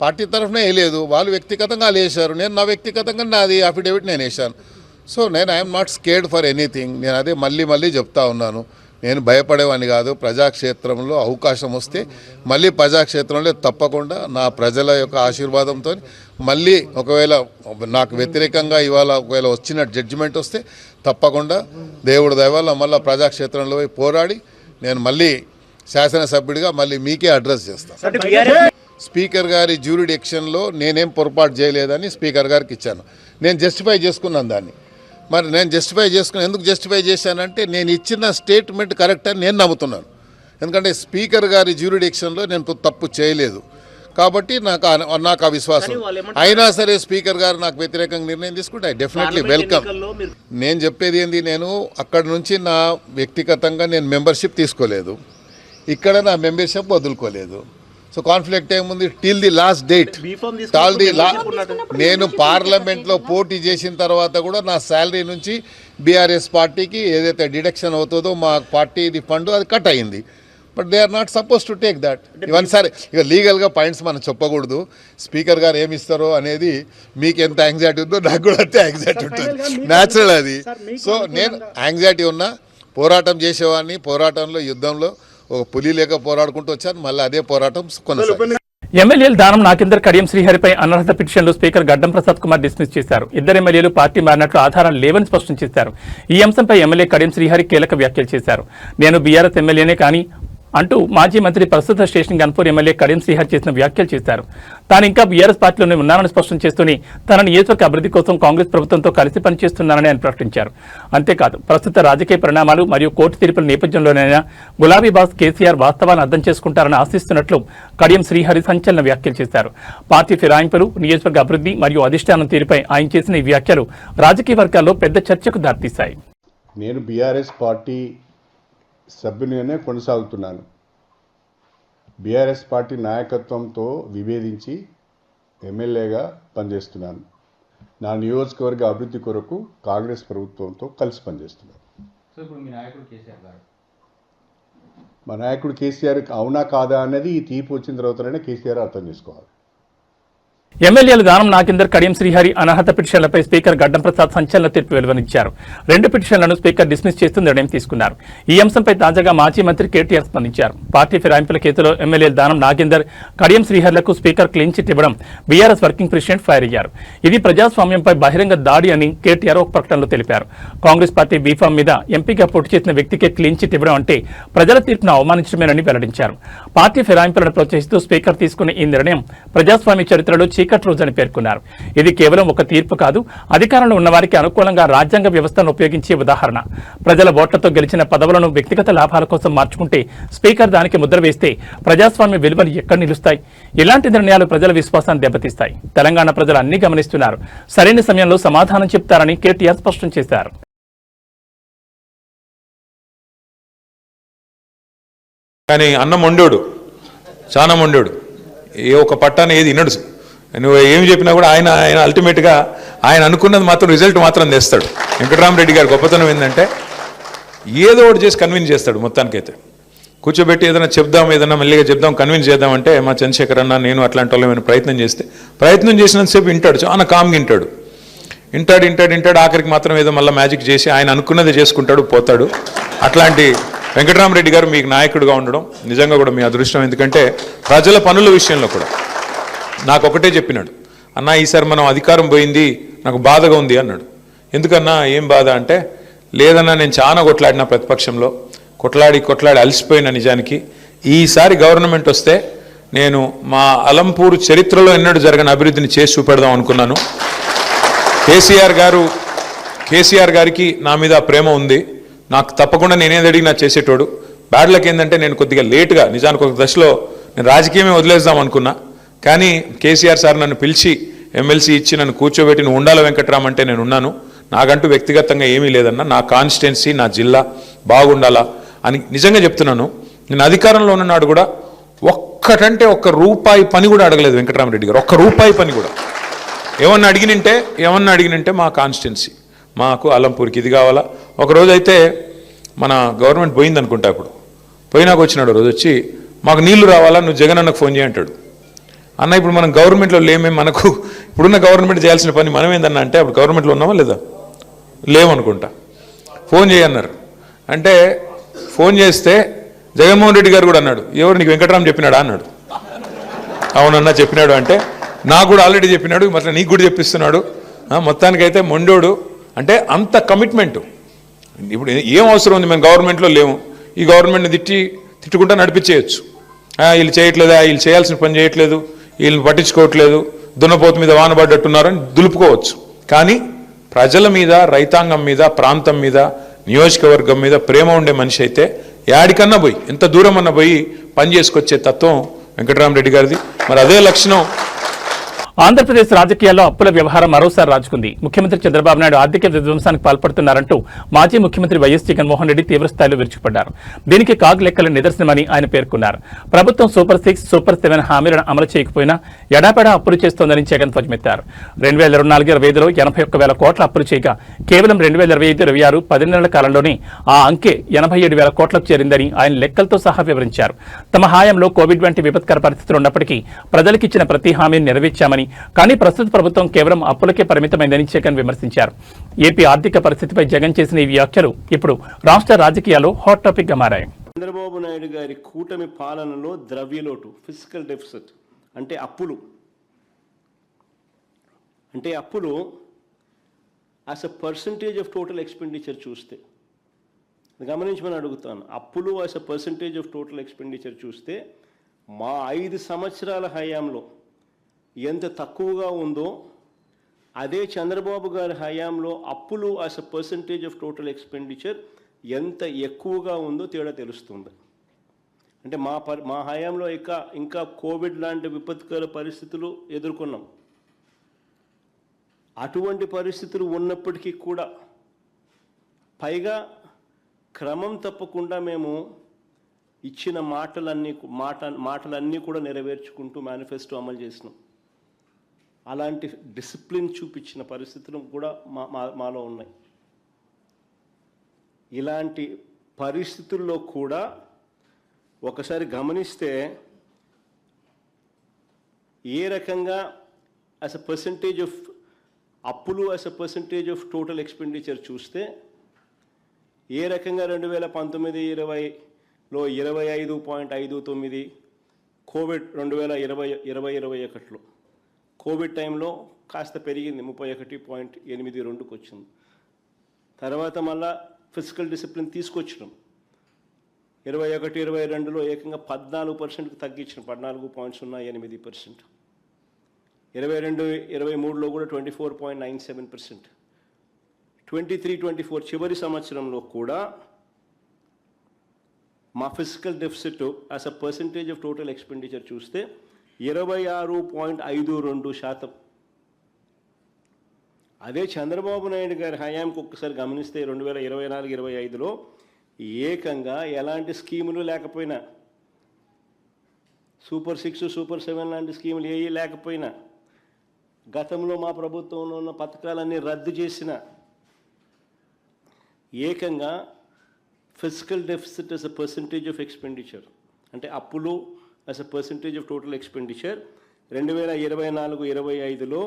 పార్టీ తరఫున వేయలేదు, వాళ్ళు వ్యక్తిగతంగా వాళ్ళు వేశారు. నేను నా వ్యక్తిగతంగా నాది అఫిడేవిట్ నేను వేశాను. సో నేను I'm not scared for anything. నేను అదే మళ్ళీ చెప్తా ఉన్నాను. నేను భయపడేవాడిని కాదు. ప్రజాక్షేత్రంలో అవకాశం వస్తే మళ్ళీ ప్రజాక్షేత్రంలో తప్పకుండా నా ప్రజల యొక్క ఆశీర్వాదంతో మళ్ళీ ఒకవేళ నాకు వ్యతిరేకంగా ఇవాళ ఒకవేళ వచ్చిన జడ్జిమెంట్ వస్తే తప్పకుండా దేవుడి దయ వల్ల మళ్ళీ ప్రజాక్షేత్రంలో పోయి పోరాడి నేను మళ్ళీ శాసనసభ్యుడిగా మళ్ళీ మీకే అడ్రస్ చేస్తాను. స్పీకర్ గారి జ్యూరిడిక్షన్లో నేనేం పొరపాటు చేయలేదని స్పీకర్ గారికి ఇచ్చాను. నేను జస్టిఫై చేసుకున్నాను దాన్ని. మరి నేను ఎందుకు జస్టిఫై చేశానంటే నేను ఇచ్చిన స్టేట్మెంట్ కరెక్ట్ అని నేను నమ్ముతున్నాను. ఎందుకంటే స్పీకర్ గారి జ్యూరిడిక్షన్లో నేను తప్పు చేయలేదు కాబట్టి నాకు ఆ విశ్వాసం. అయినా సరే స్పీకర్ గారు నాకు వ్యతిరేకంగా నిర్ణయం తీసుకుంటే డెఫినెట్లీ వెల్కమ్. నేను చెప్పేది ఏంది, నేను అక్కడి నుంచి నా వ్యక్తిగతంగా నేను మెంబర్షిప్ తీసుకోలేదు, ఇక్కడ నా మెంబర్షిప్ వదులుకోలేదు. సో కాన్ఫ్లిక్ట్ ఏముంది టిల్ ది లాస్ట్ డేట్. నేను పార్లమెంట్లో పోటీ చేసిన తర్వాత కూడా నా శాలరీ నుంచి బీఆర్ఎస్ పార్టీకి ఏదైతే డిడక్షన్ అవుతుందో మా పార్టీది ఫండ్ అది కట్ అయింది. But they are not suppose to take that. ఇవన్నీ సరే ఇక లీగల్గా పాయింట్స్ మనం చెప్పకూడదు. స్పీకర్ గారు ఏమి ఇస్తారో అనేది మీకు ఎంత యాంగ్జైటీ ఉందో నాకు కూడా అంతే యాంగ్జైటీ ఉంటుంది, న్యాచురల్ అది. సో నేను యాంగ్జైటీ ఉన్నా పోరాటం చేసేవాడిని. పోరాటంలో యుద్ధంలో ఒక పులి లేక పోరాడుకుంటూ వచ్చాను, మళ్ళీ అదే పోరాటం కొనసాగింది. ఎమ్మెల్యేలు దానం నాగేందర్, కడియం శ్రీహరిపై అనర్హత పిటిషన్లు స్పీకర్ గడ్డం ప్రసాద్ కుమార్ డిస్మిస్ చేశారు. ఇద్దరు ఎమ్మెల్యేలు పార్టీ మారినట్లు ఆధారాలు లేవని స్పష్టం చేశారు. ఈ అంశంపై ఎమ్మెల్యే కడియం శ్రీహరి కీలక వ్యాఖ్యలు చేశారు. నేను బీఆర్ఎస్ ఎమ్మెల్యేనే కానీ అంటూ మాజీ మంత్రి ప్రస్తుత స్టేషన్ గన్పూర్ ఎమ్మెల్యే కడియం శ్రీహరి చేసిన వ్యాఖ్యలు చేశారు. తాను ఇంకా బీఆర్ఎస్ పార్టీలోనే ఉన్నానని స్పష్టం చేస్తూనే తన నియోజకవర్గ అభివృద్ధి కోసం కాంగ్రెస్ ప్రభుత్వంతో కలిసి పనిచేస్తున్నానని ఆయన ప్రకటించారు. అంతేకాదు ప్రస్తుత రాజకీయ పరిణామాలు మరియు కోర్టు తీర్పుల నేపథ్యంలోనైనా గులాబీ బాస్ కేసీఆర్ వాస్తవాన్ని అర్థం చేసుకుంటారని ఆశిస్తున్నట్లు కడియం శ్రీహరి సంచలన వ్యాఖ్యలు చేశారు. పార్టీ ఫిరాయింపులు, నియోజకవర్గ అభివృద్ధి మరియు అధిష్టానం తీరుపై ఆయన చేసిన ఈ వ్యాఖ్యలు రాజకీయ వర్గాల్లో పెద్ద చర్చకు దారితీశాయి. నేను బీఆర్ఎస్ పార్టీ సభ్యునిగానే కొనసాగుతున్నాను. బీఆర్ఎస్ పార్టీ నాయకత్వంతో విభేదించి ఎమ్మెల్యేగా పనిచేస్తున్నాను. నా నియోజకవర్గ అభివృద్ధి కొరకు కాంగ్రెస్ ప్రభుత్వంతో కలిసి పనిచేస్తున్నాను. మా నాయకుడు కేసీఆర్ అవునా కాదా అనేది ఈ తీర్పు వచ్చిన తర్వాతనే కేసీఆర్ అర్థం చేసుకోవాలి. ఎమ్మెల్యేలు దానం నాగేందర్, కడియం శ్రీహరి అనర్హత పిటిషన్లపై స్పీకర్ గడ్డం ప్రసాద్ సంచలన తీర్పు వెలువరించారు. 2 పిటిషన్లను స్పీకర్ డిస్మిస్ చేస్తూ నిర్ణయం తీసుకున్నారు. ఈ అంశంపై తాజాగా మాజీ మంత్రి కేటీఆర్ స్పందించారు. పార్టీ ఫిరాయింపుల కేసులో ఎమ్మెల్యేలు దానం నాగేందర్, కడియం శ్రీహరిలకు స్పీకర్ క్లీన్ చిట్ ఇవ్వడం బీఆర్ఎస్ వర్కింగ్ ప్రెసిడెంట్ ఫైర్ అయ్యారు. ఇది ప్రజాస్వామ్యంపై బహిరంగ దాడి అని కేటీఆర్ ఒక ప్రకటనలో తెలిపారు. కాంగ్రెస్ పార్టీ బీఫామ్ మీద ఎంపీగా పోటీ చేసిన వ్యక్తికే క్లీన్ చిట్ ఇవ్వడం అంటే ప్రజల తీర్పును అవమానించడమేనని వెల్లడించారు. పార్టీ ఫిరాయింపులను ప్రోత్సహిస్తూ స్పీకర్ తీసుకున్న ఈ నిర్ణయం ప్రజాస్వామ్య చరిత్రలో చీకటి రోజని పేర్కొన్నారు. ఇది కేవలం ఒక తీర్పు కాదు, అధికారంలో ఉన్నవారికి అనుకూలంగా రాజ్యాంగ వ్యవస్థను ఉపయోగించే ఉదాహరణ. ప్రజల ఓట్లతో గెలిచిన పదవులను వ్యక్తిగత లాభాల కోసం మార్చుకుంటే స్పీకర్ దానికి ముద్ర వేస్తే ప్రజాస్వామ్య విలువలు ఎక్కడ నిలుస్తాయి? ఇలాంటి నిర్ణయాలు ప్రజల విశ్వాసాన్ని దెబ్బతీస్తాయి. తెలంగాణ ప్రజలు అన్ని గమనిస్తున్నారు. సరైన సమయంలో సమాధానం చెప్తారని కేటీఆర్ స్పష్టం చేశారు. కానీ అన్నం వండోడు, చాలా వండోడు, ఏ ఒక పట్టాన్ని ఏది వినడు. నువ్వు ఏమి చెప్పినా కూడా ఆయన అల్టిమేట్గా ఆయన అనుకున్నది మాత్రం రిజల్ట్ మాత్రం తెస్తాడు. వెంకటరామరెడ్డి గారి గొప్పతనం ఏంటంటే ఏదో ఒకటి చేసి కన్విన్స్ చేస్తాడు. మొత్తానికైతే కూర్చోబెట్టి ఏదైనా చెప్దాం, ఏదైనా మెల్లిగా చెప్దాం, కన్విన్స్ చేద్దామంటే మా చంద్రశేఖర్ అన్న నేను అట్లాంటి వాళ్ళు ఏమైనా ప్రయత్నం చేసినంతసేపు వింటాడు, చాలా కామ్గా వింటాడు. ఆఖరికి మాత్రం ఏదో మళ్ళీ మ్యాజిక్ చేసి ఆయన అనుకున్నది చేసుకుంటాడు, పోతాడు. అట్లాంటి వెంకటరామరెడ్డి గారు మీకు నాయకుడిగా ఉండడం నిజంగా కూడా మీ అదృష్టం. ఎందుకంటే ప్రజల పనుల విషయంలో కూడా నాకు ఒకటే చెప్పినాడు, అన్నా ఈసారి మనం అధికారం పోయింది, నాకు బాధగా ఉంది అన్నాడు. ఎందుకన్నా ఏం బాధ అంటే, లేదన్నా నేను చాలా కొట్లాడిన ప్రతిపక్షంలో, కొట్లాడి అలసిపోయిన. నిజానికి ఈసారి గవర్నమెంట్ వస్తే నేను మా అలంపూర్ చరిత్రలో ఎన్నడూ జరగని అభివృద్ధిని చేసి చూపెడదాం అనుకున్నాను. కేసీఆర్ గారికి నా మీద ప్రేమ ఉంది, నాకు తప్పకుండా నేనేది అడిగినా చేసేటోడు. బ్యాడ్ లక్ ఏంటంటే నేను కొద్దిగా లేటుగా, నిజానికి ఒక దశలో నేను రాజకీయమే వదిలేద్దాం అనుకున్నా. కానీ కేసీఆర్ సార్ నన్ను పిలిచి ఎమ్మెల్సీ ఇచ్చి నన్ను కూర్చోబెట్టి నువ్వు ఉండాలి వెంకట్రామ్ అంటే నేను ఉన్నాను. నాకంటూ వ్యక్తిగతంగా ఏమీ లేదన్నా, నా కాన్స్టిట్యున్సీ, నా జిల్లా బాగుండాలా అని నిజంగా చెప్తున్నాను. నేను అధికారంలో ఉన్ననాడు కూడా ఒక్కటంటే ఒక్క రూపాయి పని కూడా అడగలేదు వెంకటరామరెడ్డి గారు, ఒక్క రూపాయి పని కూడా. ఏమన్నా అడిగినంటే మా కాన్స్టిట్యున్సీ, మాకు అలంపూర్కి ఇది కావాలా. ఒకరోజు అయితే మన గవర్నమెంట్ పోయింది అనుకుంటా, అప్పుడు పోయినాక వచ్చినాడు రోజు వచ్చి, మాకు నీళ్లు రావాలా, నువ్వు జగన్ అన్నకు ఫోన్ చేయంటాడు. అన్న ఇప్పుడు మనం గవర్నమెంట్లో లేమే, మనకు ఇప్పుడున్న గవర్నమెంట్ చేయాల్సిన పని మనం ఏందన్నా అంటే, అప్పుడు గవర్నమెంట్లో ఉన్నామా లేదా, లేవనుకుంటా. ఫోన్ చేయన్నారు అంటే ఫోన్ చేస్తే జగన్మోహన్ రెడ్డి గారు కూడా అన్నాడు, ఎవరు నీకు వెంకటరామ్ చెప్పినాడా అన్నాడు. అవునన్నా చెప్పినాడు అంటే, నాకు కూడా ఆల్రెడీ చెప్పినాడు, మళ్ళీ నీకు కూడా చెప్పిస్తున్నాడు. మొత్తానికైతే మొండోడు అంటే అంత కమిట్మెంటు. ఇప్పుడు ఏం అవసరం ఉంది, మేము గవర్నమెంట్లో లేము, ఈ గవర్నమెంట్ని తిట్టుకుంటా నడిపించేయచ్చు. వీళ్ళు చేయట్లేదా, వీళ్ళు చేయాల్సిన పని చేయట్లేదు, వీళ్ళని పట్టించుకోవట్లేదు, దున్నపోతు మీద వానబడ్డట్టున్నారని దులుపుకోవచ్చు. కానీ ప్రజల మీద, రైతాంగం మీద, ప్రాంతం మీద, నియోజకవర్గం మీద ప్రేమ ఉండే మనిషి అయితే యాడికన్నా పోయి, ఎంత దూరం అన్నా పోయి పని చేసుకొచ్చే తత్వం వెంకటరామరెడ్డి గారిది. మరి అదే లక్షణం ఆంధ్రప్రదేశ్ రాజకీయాల్లో అప్పుల వ్యవహారం మరోసారి రాజుకుంది. ముఖ్యమంత్రి చంద్రబాబు నాయుడు ఆర్థిక విధ్వంసానికి పాల్పడుతున్నారంటూ మాజీ ముఖ్యమంత్రి వైఎస్ జగన్మోహన్ రెడ్డి తీవ్రస్థాయిలో విరుచుకుపడ్డారు. దీనికి కాగ్ లెక్కల నిదర్శనమని ఆయన పేర్కొన్నారు. ప్రభుత్వం సూపర్ 6, సూపర్ 7 హామీలను అమలు చేయకపోయినా ఎడాపెడా అప్పులు చేస్తోందని జగన్ ధ్వజమెత్తారు. 2024-25లో 81,000 కోట్ల అప్పులు చేయగా కేవలం 2025-26 10 నెలల కాలంలోనే ఆ అంకె 87,000 కోట్లకు చేరిందని ఆయన లెక్కలతో సహా వివరించారు. తమ హాయంలో కోవిడ్ వంటి విపత్కర పరిస్థితులు ఉన్నప్పటికీ ప్రజలకిచ్చిన ప్రతి హామీని నెరవేర్చామని, కానీ ప్రస్తుత ప్రభుత్వం కేవలం అప్పులకే పరిమితమైందని జగన్ విమర్శించారు. ఏపీ ఆర్థిక పరిస్థితిపై జగన్ చేసిన ఈ వ్యాఖ్యలు ఇప్పుడు రాష్ట్ర రాజకీయాల్లో హాట్ టాపిక్ గా మారాయి. చంద్రబాబు నాయుడు గారి కూటమి పాలనలో ద్రవ్యలోటు, ఫిజికల్ డెఫిసిట్ అంటే అప్పులు as a percentage of total expenditure చూస్తే, గమనించమని అడుగుతాను, అప్పులు as a percentage of total expenditure చూస్తే మా 5 సంవత్సరాల హయాంలో ఎంత తక్కువగా ఉందో, అదే చంద్రబాబు గారి హయాంలో అప్పులు as a percentage of total expenditure ఎంత ఎక్కువగా ఉందో తేడా తెలుస్తుంది. అంటే మా హయాంలో ఇంకా కోవిడ్ లాంటి విపత్కర పరిస్థితులు ఎదుర్కొన్నాం. అటువంటి పరిస్థితులు ఉన్నప్పటికీ కూడా పైగా క్రమం తప్పకుండా మేము ఇచ్చిన మాటలన్నీ కూడా నెరవేర్చుకుంటూ మేనిఫెస్టో అమలు చేసినాం. అలాంటి డిసిప్లిన్ చూపించిన పరిస్థితులు కూడా మాలో ఉన్నాయి. ఇలాంటి పరిస్థితుల్లో కూడా ఒకసారి గమనిస్తే ఏ రకంగా యాజ్ అ పర్సంటేజ్ ఆఫ్ అప్పులు as a percentage of total expenditure చూస్తే ఏ రకంగా 2019-20లో 25.59, కోవిడ్ 2020-21లో కోవిడ్ టైంలో కాస్త పెరిగింది, 31.82కి వచ్చింది. తర్వాత మళ్ళా ఫిజికల్ డిసిప్లిన్ తీసుకొచ్చినాం. 21-22లో ఏకంగా 14%కి తగ్గించిన 14.08%. 22-23లో కూడా 24.97%. 23-24 చివరి సంవత్సరంలో కూడా మా physical deficit as a percentage of total expenditure చూస్తే 26.52%. అదే చంద్రబాబు నాయుడు గారి హయాంకి ఒక్కసారి గమనిస్తే 2024-25లో ఏకంగా ఎలాంటి స్కీములు లేకపోయినా, సూపర్ 6, సూపర్ 7 లాంటి స్కీములు ఏవి లేకపోయినా, గతంలో మా ప్రభుత్వంలో ఉన్న పథకాలన్నీ రద్దు చేసిన, ఏకంగా physical deficit as a percentage of expenditure అంటే అప్పులు as a percentage of total expenditure 2024-25లో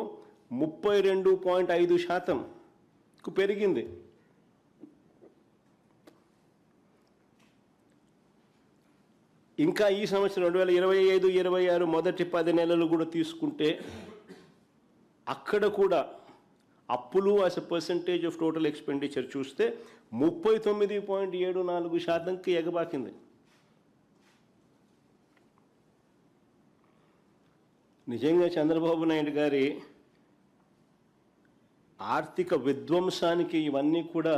32.5%కు పెరిగింది. ఇంకా ఈ సంవత్సరం 2025-26 మొదటి 10 నెలలు కూడా తీసుకుంటే అక్కడ కూడా అప్పులు as a percentage of total expenditure చూస్తే 39.74%కి ఎగబాకింది. నిజంగా చంద్రబాబు నాయుడు గారి ఆర్థిక విధ్వంసానికి ఇవన్నీ కూడా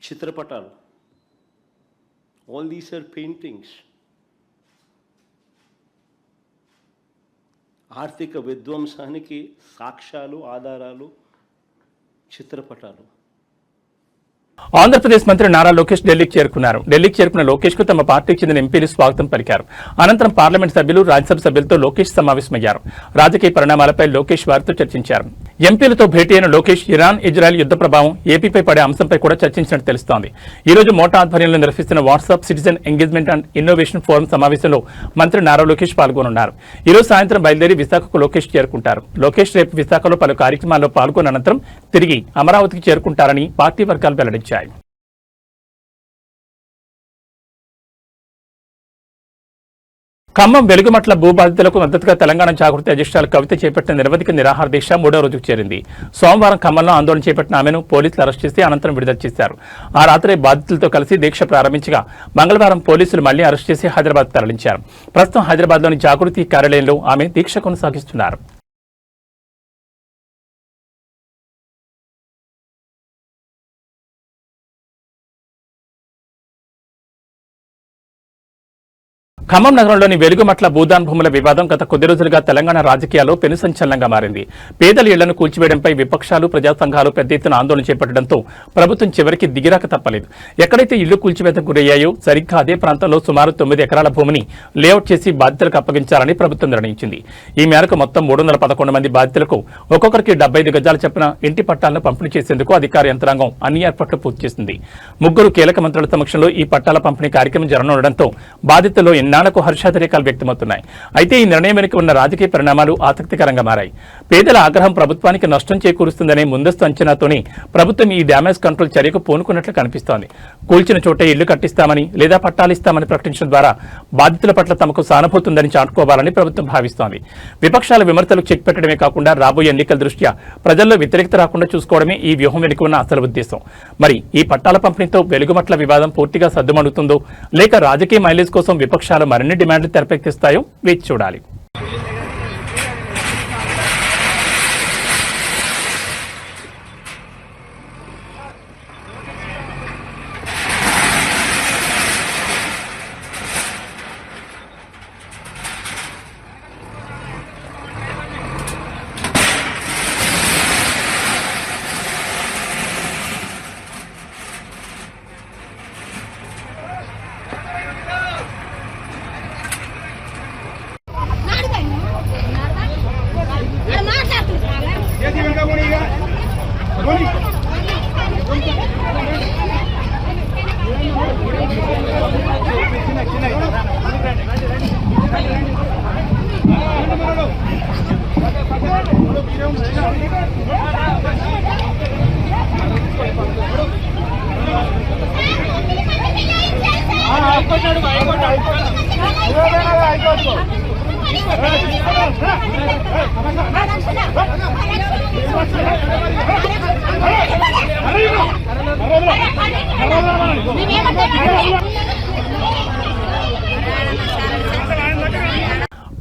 చిత్రపటాలు. All these are paintings. ఆర్థిక విధ్వంసానికి సాక్ష్యాలు, ఆధారాలు, చిత్రపటాలు. ఆంధ్రప్రదేశ్ మంత్రి నారా లోకేష్ ఢిల్లీకి చేరుకున్నారు. ఢిల్లీకి చేరుకున్న లోకేష్ కు తమ పార్టీకి చెందిన ఎంపీలు స్వాగతం పలికారు. అనంతరం పార్లమెంట్ సభ్యులు, రాజ్యసభ సభ్యులతో లోకేష్ సమావేశమయ్యారు. రాజకీయ పరిణామాలపై లోకేష్ వారితో చర్చించారు. ఎంపీలతో భేటీ అయిన లోకేష్ ఇరాన్, ఇజ్రాయెల్ యుద్ధ ప్రభావం ఏపీపై పడే అంశంపై కూడా చర్చించినట్టు తెలుస్తోంది. ఈ రోజు మోటా ఆధ్వర్యంలో నిర్వహిస్తున్న WhatsApp citizen engagement and innovation forum సమావేశంలో మంత్రి నారా లోకేష్ పాల్గొనున్నారు. ఈ రోజు సాయంత్రం బయలుదేరి విశాఖకు లోకేష్ చేరుకుంటారు. లోకేష్ రేపు విశాఖలో పలు కార్యక్రమాల్లో పాల్గొన్న అనంతరం తిరిగి అమరావతికి చేరుకుంటారని పార్టీ వర్గాలు వెల్లడించాయి. ఖమ్మం వెలుగుమట్ల భూ బాధితులకు మద్దతుగా తెలంగాణ జాగృతి అధ్యక్షురాలు కవిత చేపట్టిన నిరవధిక నిరాహార దీక్ష 3వ రోజుకు చేరింది. సోమవారం ఖమ్మంలో ఆందోళన చేపట్టిన ఆమెను పోలీసులు అరెస్ట్ చేసి అనంతరం విడుదల చేశారు. ఆ రాత్రి బాధితులతో కలిసి దీక్ష ప్రారంభించగా మంగళవారం పోలీసులు మళ్లీ అరెస్ట్ చేసి హైదరాబాద్ తరలించారు. ప్రస్తుతం హైదరాబాద్లోని జాగృతి కార్యాలయంలో ఆమె దీక్ష కొనసాగిస్తున్నారు. ఖమ్మం నగరంలోని వెలుగుమట్ల భూదాన్ భూముల వివాదం గత కొద్ది రోజులుగా తెలంగాణ రాజకీయాల్లో పెను సంచలనంగా మారింది. పేదల ఇళ్లను కూల్చివేయడంపై విపక్షాలు, ప్రజా సంఘాలు పెద్ద ఎత్తున ఆందోళన చేపట్టడంతో ప్రభుత్వం చివరికి దిగిరాక తప్పలేదు. ఎక్కడైతే ఇళ్లు కూల్చివేతకు గురయ్యాయో సరిగ్గా అదే ప్రాంతంలో సుమారు 9 ఎకరాల భూమిని లేఅవుట్ చేసి బాధితులకు అప్పగించాలని ప్రభుత్వం నిర్ణయించింది. ఈ మేరకు మొత్తం 311 మంది బాధితులకు ఒక్కొక్కరికి 75 గజాల చొప్పున ఇంటి పట్టాలను పంపిణీ చేసేందుకు అధికార యంత్రాంగం అన్ని ఏర్పాట్లు పూర్తి చేసింది. 3 కీలక మంత్రుల సమక్షంలో ఈ పట్టాల పంపిణీ కార్యక్రమం జరగనుండడంతో బాధితుల్లో నాణకు హర్షాతిరేకాలు వ్యక్తమవుతున్నాయి. అయితే ఈ నిర్ణయం వెనుక ఉన్న రాజకీయ పరిణామాలు ఆసక్తికరంగా మారాయి. పేదల ఆగ్రహం ప్రభుత్వానికి నష్టం చేకూరుస్తుందనే ముందస్తు అంచనాతోనే ప్రభుత్వం ఈ డ్యామేజ్ కంట్రోల్ చర్యకు పూనుకున్నట్లు కనిపిస్తోంది. కూల్చిన చోటే ఇళ్లు కట్టిస్తామని లేదా పట్టాలిస్తామని ప్రకటించడం ద్వారా బాధితుల పట్ల తమకు సానుభూతి ఉందని చాటుకోవాలని ప్రభుత్వం భావిస్తోంది. విపక్షాల విమర్శలకు చెక్ పెట్టడమే కాకుండా రాబోయే ఎన్నికల దృష్ట్యా ప్రజల్లో వ్యతిరేకత రాకుండా చూసుకోవడమే ఈ వ్యూహం వెనుక ఉన్న అసలు ఉద్దేశం. మరి ఈ పట్టాల పంపిణీతో వెలుగుమట్ల వివాదం పూర్తిగా సద్దుమణుగుతుందో లేక రాజకీయ మైలేజ్ కోసం విపక్షాలు మరిన్ని డిమాండ్లు తెరకెక్కిస్తాయో వేచి చూడాలి.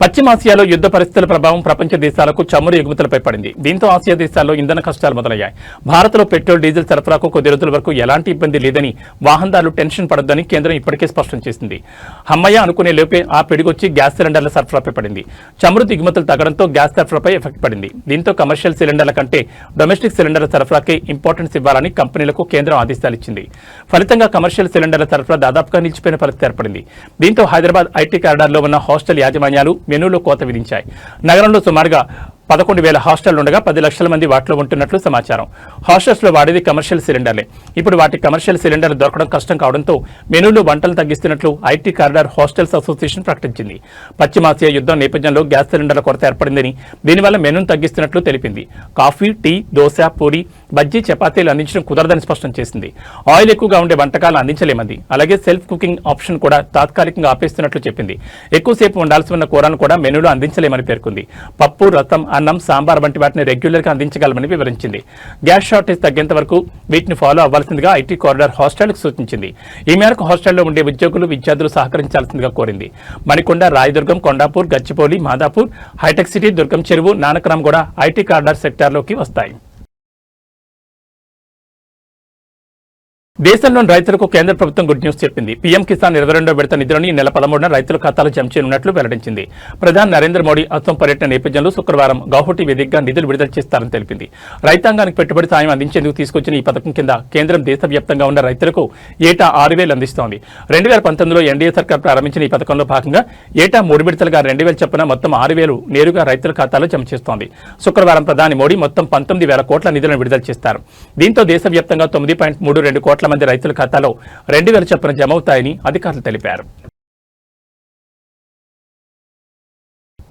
పశ్చిమాసియాలో యుద్ధ పరిస్థితుల ప్రభావం ప్రపంచ దేశాలకు చమురు ఎగుమతులపై పడింది. దీంతో ఆసియా దేశాల్లో ఇంధన కష్టాలు మొదలయ్యాయి. భారత్లో పెట్రోల్, డీజిల్ సరఫరాకు కొద్ది రోజుల వరకు ఎలాంటి ఇబ్బంది లేదని, వాహనదారులు టెన్షన్ పడొద్దని కేంద్రం ఇప్పటికే స్పష్టం చేసింది. హమ్మయ్య అనుకునే లోపే ఆ పిడిగొచ్చి గ్యాస్ సిలిండర్ల సరఫరాపై పడింది. చమురు దిగుమతులు తగ్గడంతో గ్యాస్ సరఫరాపై ఎఫెక్ట్ పడింది. దీంతో కమర్షియల్ సిలిండర్ల కంటే డొమెస్టిక్ సిలిండర్ల సరఫరాకే ఇంపార్టెన్స్ ఇవ్వాలని కంపెనీలకు కేంద్రం ఆదేశాలు ఇచ్చింది. ఫలితంగా కమర్షియల్ సిలిండర్ల సరఫరా దాదాపుగా నిలిచిపోయిన పరిస్థితి ఏర్పడింది. దీంతో హైదరాబాద్ ఐటీ కారిడార్లో ఉన్న హాస్టల్ యాజమాన్యాలు మెనూలో కోత విధించాయి. నగరంలో సుమారుగా 11,000 హాస్టళ్లు ఉండగా 10 లక్షల మంది వాటిలో ఉంటున్నట్లు సమాచారం. హాస్టల్స్ లో వాడేది కమర్షియల్ సిలిండర్లే. ఇప్పుడు వాటి కమర్షియల్ సిలిండర్లు దొరకడం కష్టం కావడంతో మెనూలో వంటలు తగ్గిస్తున్నట్లు ఐటీ కారిడార్ హాస్టల్స్ అసోసియేషన్ ప్రకటించింది. పశ్చిమాసియా యుద్ధం నేపథ్యంలో గ్యాస్ సిలిండర్ల కొరత ఏర్పడిందని, దీనివల్ల మెనూను తగ్గిస్తున్నట్లు తెలిపింది. కాఫీ, టీ, దోశ, పూరి, బజ్జీ, చపాతీలు అందించడం కుదరదని స్పష్టం చేసింది. ఆయిల్ ఎక్కువగా ఉండే వంటకాలను అందించలేమంది. అలాగే సెల్ఫ్ కుకింగ్ ఆప్షన్ కూడా తాత్కాలికంగా ఆపేస్తున్నట్లు చెప్పింది. ఎక్కువసేపు ఉండాల్సి ఉన్న కూరను కూడా మెనూలో అందించలేమని పేర్కొంది. పప్పు, రసం, అన్నం, సాంబార్ వంటి వాటిని రెగ్యులర్ గా అందించగలమని వివరించింది. గ్యాస్ షార్టేజ్ తగ్గేంత వరకు వీటిని ఫాలో అవ్వాల్సిందిగా ఐటీ కారిడార్ హాస్టల్కు సూచించింది. ఈ మేరకు హాస్టల్లో ఉండే ఉద్యోగులు, విద్యార్థులు సహకరించాల్సిందిగా కోరింది. మణికొండ, రాయదుర్గం, కొండాపూర్, గచ్చిపోలి, మాదాపూర్, హైటెక్ సిటీ, దుర్గం చెరువు, నానక్రామ్ కూడా ఐటీ కారిడార్ సెక్టార్లోకి వస్తాయి. దేశంలోని రైతులకు కేంద్ర ప్రభుత్వం గుడ్ న్యూస్ చెప్పింది. పీఎం కిసాన్ 22వ విడత నిధులను ఈ నెల 13న రైతుల ఖాతాలో జమ చేయనున్నట్లు వెల్లడించింది. ప్రధాని నరేంద్ర మోడీ అసోం పర్యటన నేపథ్యంలో శుక్రవారం గౌహటి వేదికగా నిధులు విడుదల చేస్తారని తెలిపింది. రైతాంగానికి పెట్టుబడి సాయం అందించేందుకు తీసుకొచ్చిన ఈ పథకం కింద కేంద్రం దేశవ్యాప్తంగా ఉన్న రైతులకు ఏటా 6,000 అందిస్తోంది. 2019లో ఎన్డీఏ సర్కార్ ప్రారంభించిన ఈ పథకంలో భాగంగా ఏటా 3 విడతలుగా 2,000 చొప్పున మొత్తం 6,000 నేరుగా రైతుల ఖాతాలో జమ చేస్తోంది. శుక్రవారం ప్రధాని మోడీ మొత్తం 19,000 కోట్ల నిధులను విడుదల చేస్తారు. దీంతో దేశవ్యాప్తంగా 9.32 కోట్ల మంది రైతుల ఖాతాలో 2,000 చొప్పున జమ అవుతాయని అధికారులు తెలిపారు.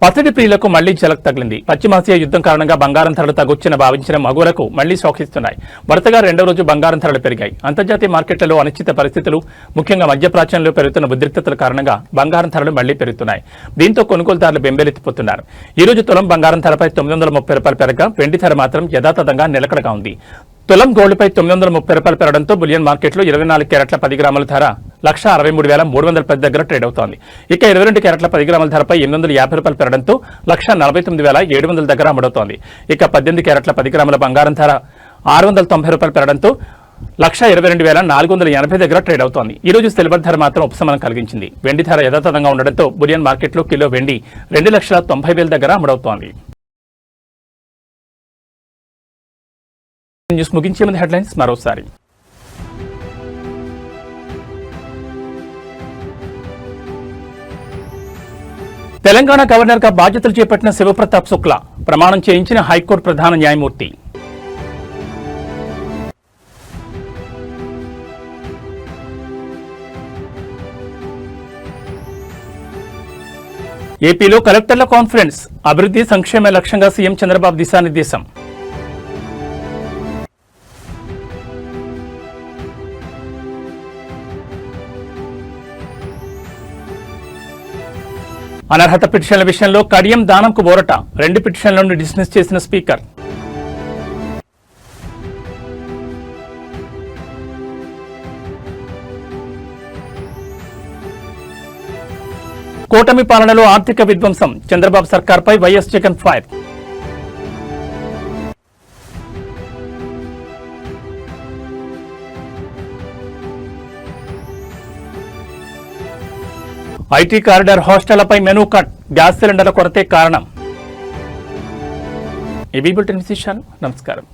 పసిడి ప్రియులకు మళ్లీ జలక్ తగిలింది. పశ్చిమాసియా యుద్ధం కారణంగా బంగారం ధరలు తగ్గొచ్చిన భావించిన మగువలకు మళ్లీ షాకిస్తున్నాయి. వరుసగా రెండో రోజు బంగారం ధరలు పెరిగాయి. అంతర్జాతీయ మార్కెట్లలో అనిశ్చిత పరిస్థితులు, ముఖ్యంగా మధ్యప్రాచ్యంలో పెరుగుతున్న ఉద్రిక్తతల కారణంగా బంగారం ధరలు మళ్లీ పెరుగుతున్నాయి. దీంతో కొనుగోలుదారులు బెంబేలెత్తిపోతున్నారు. ఈ రోజు తులం బంగారం ధరపై ₹930 పెరగగా వెండి ధర మాత్రం యథాతథంగా నిలకడగా ఉంది. తులం గోల్డ్పై ₹930 పెరగడంతో బులియన్ మార్కెట్లో 24 క్యారెట్ల 10 గ్రాముల ధర ₹163,310 దగ్గర ట్రేడ్ అవుతోంది. ఇక 22 క్యారెట్ల 10 గ్రాముల ధరపై ₹850 పెరగడంతో ₹149,700 దగ్గర అమ్ముడవుతోంది. ఇక 18 క్యారెట్ల 10 గ్రాముల బంగారం ధర ₹690 పెరగడంతో ₹122,480 దగ్గర ట్రేడ్ అవుతోంది. ఈ రోజు సిల్వర్ ధర మాత్రం ఉపశమనం కలిగించింది. వెండి ధర యథాతథంగా ఉండడంతో బులియన్ మార్కెట్లో కిలో వెండి ₹2,90,000 దగ్గర అమ్ముడవుతోంది. న్యూస్ ముగించే ముందు హెడ్లైన్స్ మరోసారి. తెలంగాణ గవర్నర్గా బాధ్యతలు చేపట్టిన శివప్రతాప్ శుక్లా ప్రమాణం చేయించిన హైకోర్టు ప్రధాన న్యాయమూర్తి. ఏపీలో కలెక్టర్ల కాన్ఫరెన్స్, అభివృద్ధి సంక్షేమ లక్ష్యంగా సీఎం చంద్రబాబు దిశానిర్దేశం. అనర్హత పిటిషన్ల విషయంలో కడియం దానంకు బోరట, 2 పిటిషన్లను డిస్మిస్ చేసిన స్పీకర్. కూటమి పాలనలో ఆర్థిక విధ్వంసం, చంద్రబాబు సర్కార్పై YS Jagan fire. IT corridor హాస్టళ్లపై మెనూ కట్, గ్యాస్ సిలిండర్ల కొరతే కారణం. ఏబీ బులెటిన్ విశేషాలు. నమస్కారం.